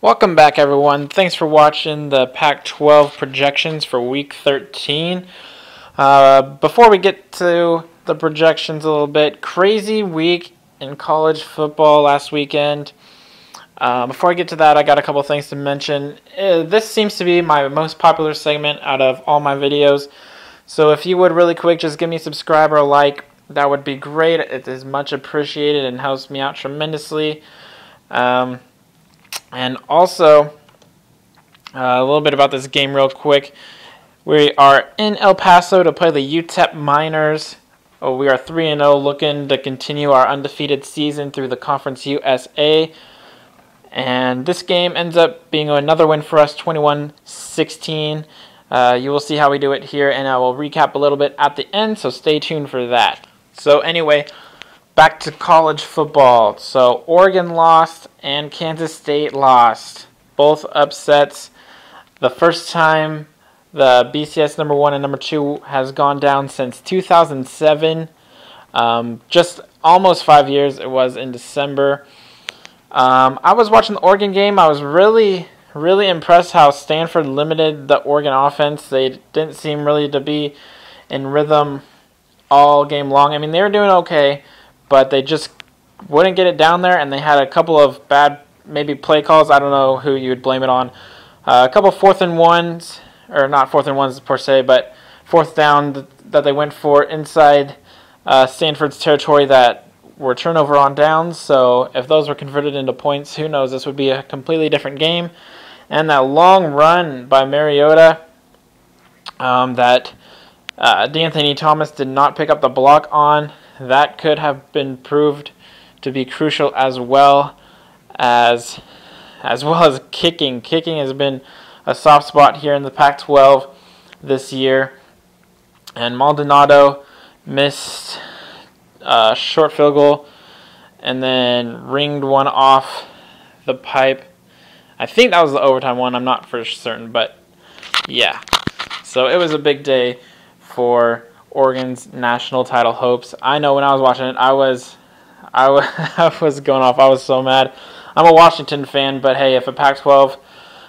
Welcome back, everyone. Thanks for watching the Pac-12 projections for Week 13. Before we get to the projections a little bit, crazy week in college football last weekend. Before I get to that, I got a couple things to mention. This seems to be my most popular segment out of all my videos. So if you would really quick, just give me a subscribe or a like. That would be great. It is much appreciated and helps me out tremendously. And also, a little bit about this game real quick. We are in El Paso to play the UTEP Miners. We are 3-0, looking to continue our undefeated season through the Conference USA. And this game ends up being another win for us, 21-16. You will see how we do it here, and I will recap a little bit at the end, so stay tuned for that. So anyway, back to college football. So Oregon lost and Kansas State lost. Both upsets. The first time the BCS number 1 and number 2 has gone down since 2007. Just almost 5 years. It was in December. I was watching the Oregon game. I was really impressed how Stanford limited the Oregon offense. They didn't seem really to be in rhythm all game long. I mean, they were doing okay, but they just wouldn't get it down there, and they had a couple of bad maybe play calls. I don't know who you would blame it on. A couple 4th and 1s, or not 4th and 1s per se, but 4th down that they went for inside Stanford's territory that were turnover on downs. So if those were converted into points, who knows? This would be a completely different game. And that long run by Mariota that D'Anthony Thomas did not pick up the block on, that could have been proved to be crucial as well as kicking. Kicking has been a soft spot here in the Pac-12 this year. And Maldonado missed a short field goal and then ringed one off the pipe. I think that was the overtime one. I'm not for certain, but yeah. So it was a big day for Oregon's national title hopes. I know when I was watching it, I was going off. I was so mad. I'm a Washington fan, but hey, if a Pac-12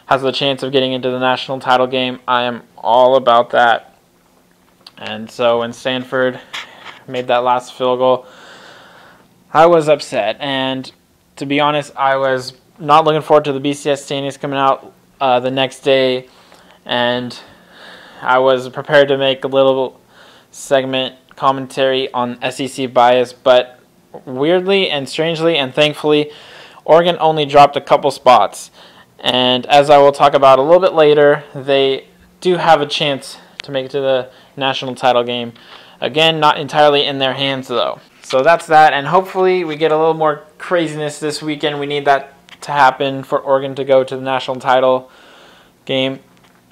has the chance of getting into the national title game, I am all about that. And so when Stanford made that last field goal, I was upset. And to be honest, I was not looking forward to the BCS standings coming out the next day. And I was prepared to make a little segment commentary on SEC bias, but weirdly and strangely and thankfully, Oregon only dropped a couple spots. And as I will talk about a little bit later, they do have a chance to make it to the national title game. Again, not entirely in their hands though. So that's that, and hopefully we get a little more craziness this weekend. We need that to happen for Oregon to go to the national title game.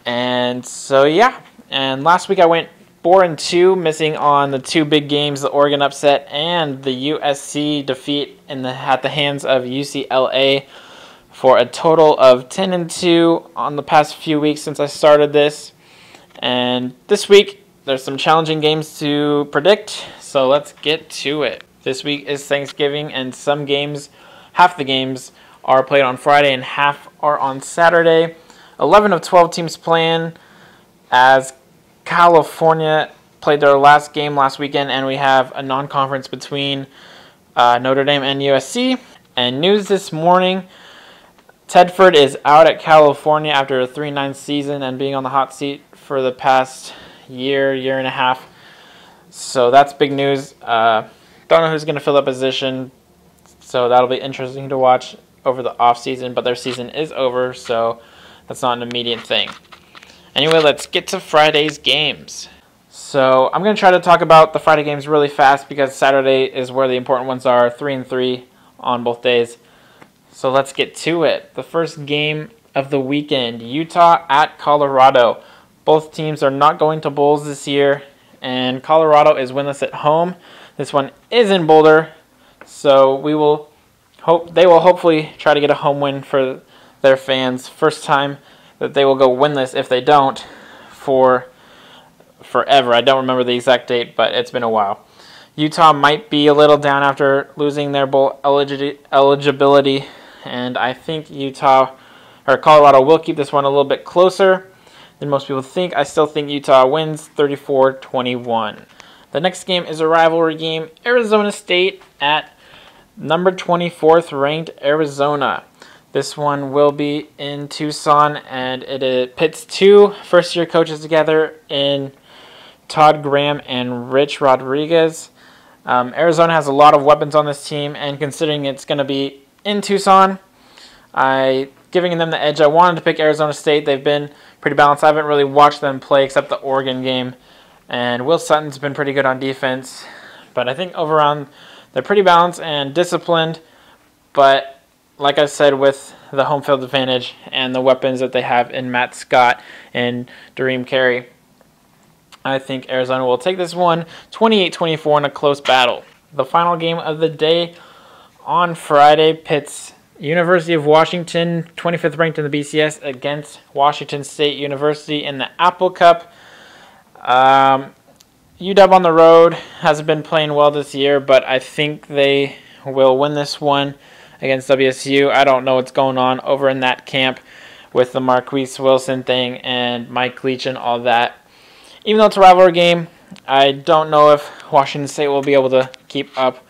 And so yeah, and last week I went 4-2, missing on the 2 big games, the Oregon upset and the USC defeat at the hands of UCLA, for a total of 10-2 on the past few weeks since I started this. And this week there's some challenging games to predict, so let's get to it. This week is Thanksgiving, and some games, half the games, are played on Friday and half are on Saturday. 11 of 12 teams playing, as California played their last game last weekend, and we have a non-conference between Notre Dame and USC. And news this morning, Tedford is out at California after a 3-9 season and being on the hot seat for the past year and a half. So that's big news. Don't know who's going to fill that position, so that'll be interesting to watch over the off-season, but their season is over, so that's not an immediate thing. Anyway, let's get to Friday's games. So I'm going to try to talk about the Friday games really fast because Saturday is where the important ones are, 3-3 on both days. So let's get to it. The first game of the weekend, Utah at Colorado. Both teams are not going to bowls this year, and Colorado is winless at home. This one is in Boulder, so they will hopefully try to get a home win for their fans. First time that they will go winless, if they don't, for forever. I don't remember the exact date, but it's been a while. Utah might be a little down after losing their bowl eligibility, and I think Utah or Colorado will keep this one a little bit closer than most people think. I still think Utah wins 34-21. The next game is a rivalry game. Arizona State at number 24th ranked Arizona. This one will be in Tucson, and it pits two first-year coaches together in Todd Graham and Rich Rodriguez. Arizona has a lot of weapons on this team, and considering it's going to be in Tucson, giving them the edge. I wanted to pick Arizona State. They've been pretty balanced. I haven't really watched them play except the Oregon game, and Will Sutton's been pretty good on defense. But I think overall they're pretty balanced and disciplined, but like I said, with the home field advantage and the weapons that they have in Matt Scott and Dareem Carey, I think Arizona will take this one 28-24 in a close battle. The final game of the day on Friday pits University of Washington, 25th ranked in the BCS, against Washington State University in the Apple Cup. UW on the road hasn't been playing well this year, but I think they will win this one against WSU. I don't know what's going on over in that camp with the Marquise Wilson thing and Mike Leach and all that. Even though it's a rivalry game, I don't know if Washington State will be able to keep up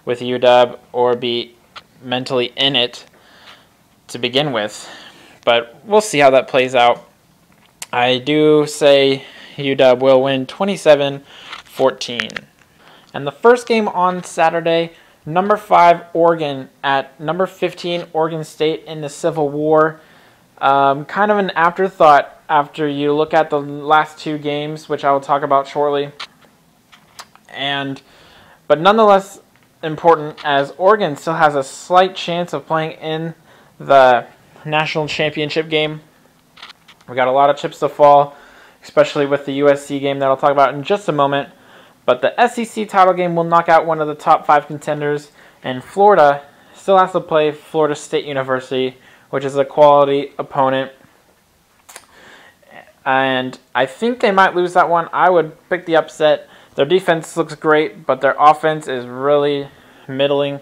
with UW or be mentally in it to begin with. But we'll see how that plays out. I do say UW will win 27-14. And the first game on Saturday, number 5 Oregon at number 15 Oregon State in the Civil War. Kind of an afterthought after you look at the last two games, which I will talk about shortly. But nonetheless important, as Oregon still has a slight chance of playing in the national championship game. We got a lot of chips to fall, especially with the USC game that I'll talk about in just a moment. But the SEC title game will knock out one of the top 5 contenders, and Florida still has to play Florida State University, which is a quality opponent. And I think they might lose that one. I would pick the upset. Their defense looks great, but their offense is really middling.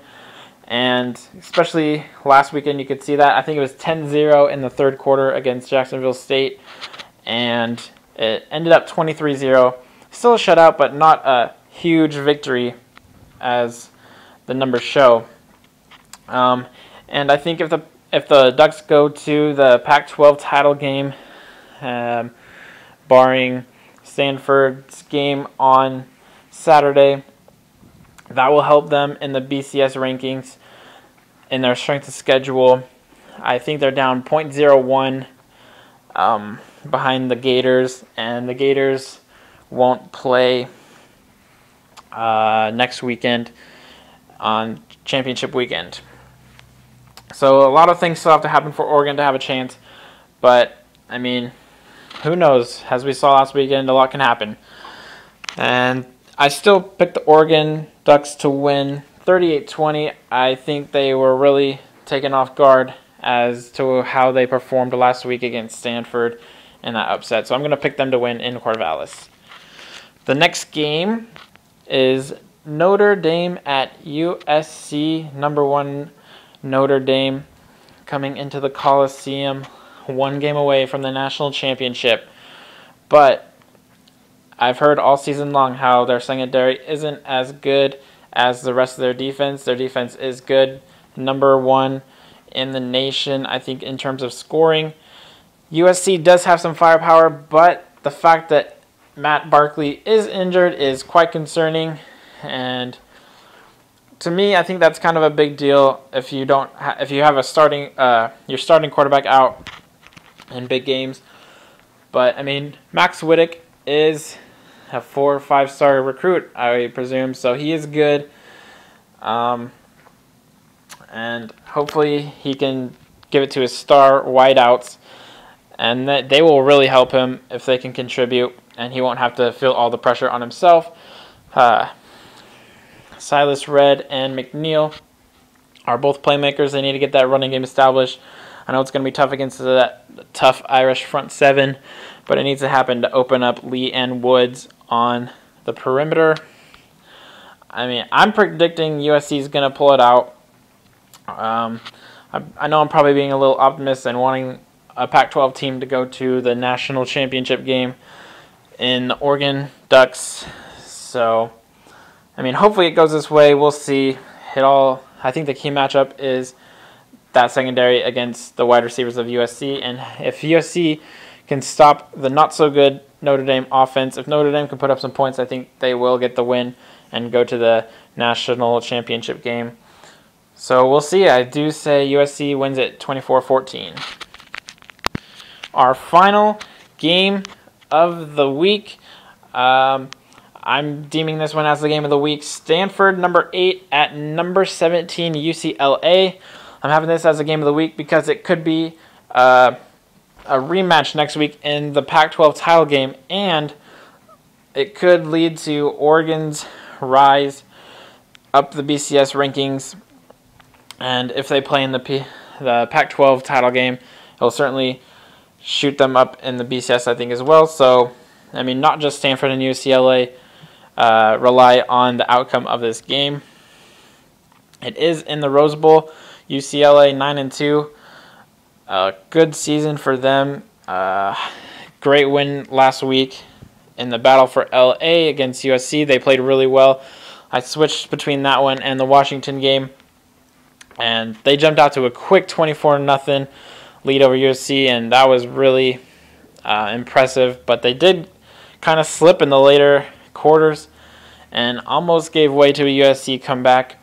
And especially last weekend, you could see that. I think it was 10-0 in the third quarter against Jacksonville State, and it ended up 23-0. Still a shutout, but not a huge victory as the numbers show. And I think if the Ducks go to the Pac-12 title game, barring Stanford's game on Saturday, that will help them in the BCS rankings in their strength of schedule. I think they're down 0.01 behind the Gators, and the Gators won't play next weekend on championship weekend. So a lot of things still have to happen for Oregon to have a chance, but I mean, who knows? As we saw last weekend, a lot can happen. And I still picked the Oregon Ducks to win 38-20. I think they were really taken off guard as to how they performed last week against Stanford in that upset. So I'm going to pick them to win in Corvallis. The next game is Notre Dame at USC. Number 1 Notre Dame coming into the Coliseum, 1 game away from the national championship. But I've heard all season long how their secondary isn't as good as the rest of their defense. Their defense is good, number 1 in the nation, I think, in terms of scoring. USC does have some firepower, but the fact that Matt Barkley is injured is quite concerning, and to me, I think that's kind of a big deal if you have your starting quarterback out in big games. But I mean, Max Wittek is a 4 or 5 star recruit, I presume, so he is good, and hopefully he can give it to his star wideouts, and that they will really help him if they can contribute, and he won't have to feel all the pressure on himself. Silas Redd and McNeil are both playmakers. They need to get that running game established. I know it's going to be tough against that tough Irish front 7, but it needs to happen to open up Lee and Woods on the perimeter. I mean, I'm predicting USC is going to pull it out. I know I'm probably being a little optimist and wanting a Pac-12 team to go to the national championship game in the Oregon Ducks. So, I mean, hopefully it goes this way. We'll see. I think the key matchup is that secondary against the wide receivers of USC. And if USC can stop the not-so-good Notre Dame offense, if Notre Dame can put up some points, I think they will get the win and go to the national championship game. So we'll see. I do say USC wins it 24-14. Our final game of the week, I'm deeming this one as the game of the week. Stanford, number 8 at number 17, UCLA. I'm having this as a game of the week because it could be a rematch next week in the Pac-12 title game, and it could lead to Oregon's rise up the BCS rankings. And if they play in the Pac-12 title game, it will certainly shoot them up in the BCS, I think, as well. So, I mean, not just Stanford and UCLA rely on the outcome of this game. It is in the Rose Bowl. UCLA 9-2. Good season for them. Great win last week in the battle for LA against USC. They played really well. I switched between that one and the Washington game, and they jumped out to a quick 24-0 lead over USC, and that was really impressive. But they did kind of slip in the later quarters and almost gave way to a USC comeback.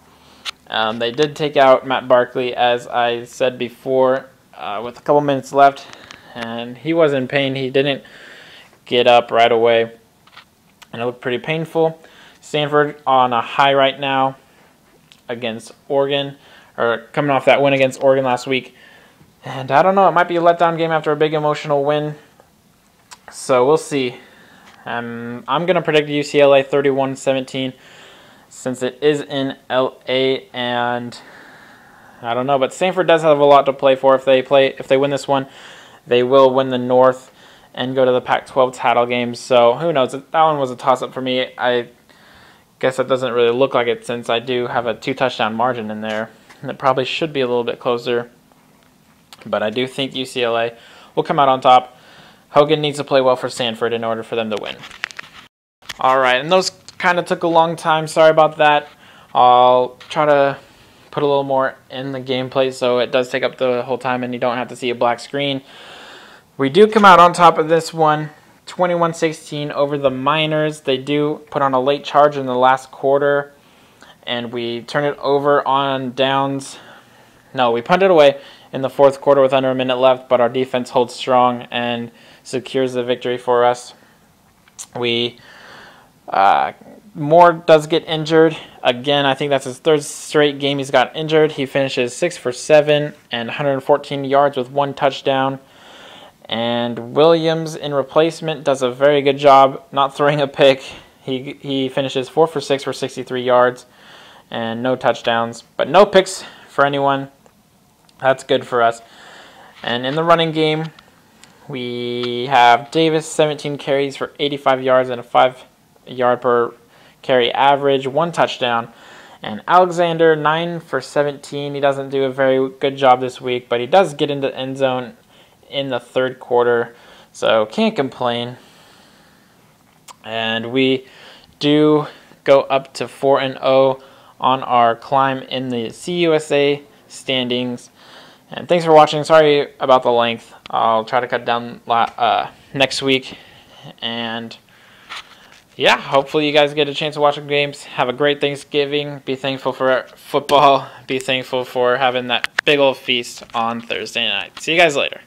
They did take out Matt Barkley, as I said before, with a couple minutes left, and he was in pain. He didn't get up right away, and it looked pretty painful. Stanford on a high right now against Oregon, or coming off that win against Oregon last week. And I don't know, it might be a letdown game after a big emotional win. So we'll see. I'm going to predict UCLA 31-17 since it is in LA, and I don't know, but Stanford does have a lot to play for. If they win this one, they will win the North and go to the Pac-12 title game. So who knows? That one was a toss-up for me. I guess it doesn't really look like it since I do have a 2-touchdown margin in there. And it probably should be a little bit closer. But I do think UCLA will come out on top. Hogan needs to play well for Stanford in order for them to win. All right, and those kind of took a long time. Sorry about that. I'll try to put a little more in the gameplay so it does take up the whole time and you don't have to see a black screen. We do come out on top of this one, 21-16 over the Miners. They do put on a late charge in the last quarter, and we turn it over on downs. No, we punt it away in the fourth quarter with under a minute left, but our defense holds strong and secures the victory for us. Moore does get injured. Again, I think that's his third straight game he's got injured. He finishes 6 for 7 and 114 yards with 1 touchdown. And Williams in replacement does a very good job not throwing a pick. He finishes 4 for 6 for 63 yards and no touchdowns, but no picks for anyone. That's good for us. And in the running game, we have Davis, 17 carries for 85 yards and a 5-yard per carry average, 1 touchdown. And Alexander, 9 for 17. He doesn't do a very good job this week, but he does get into the end zone in the third quarter, so can't complain. And we do go up to 4-0 on our climb in the CUSA standings. And thanks for watching. Sorry about the length. I'll try to cut down next week. And yeah, hopefully you guys get a chance to watch the games. Have a great Thanksgiving. Be thankful for football. Be thankful for having that big old feast on Thursday night. See you guys later.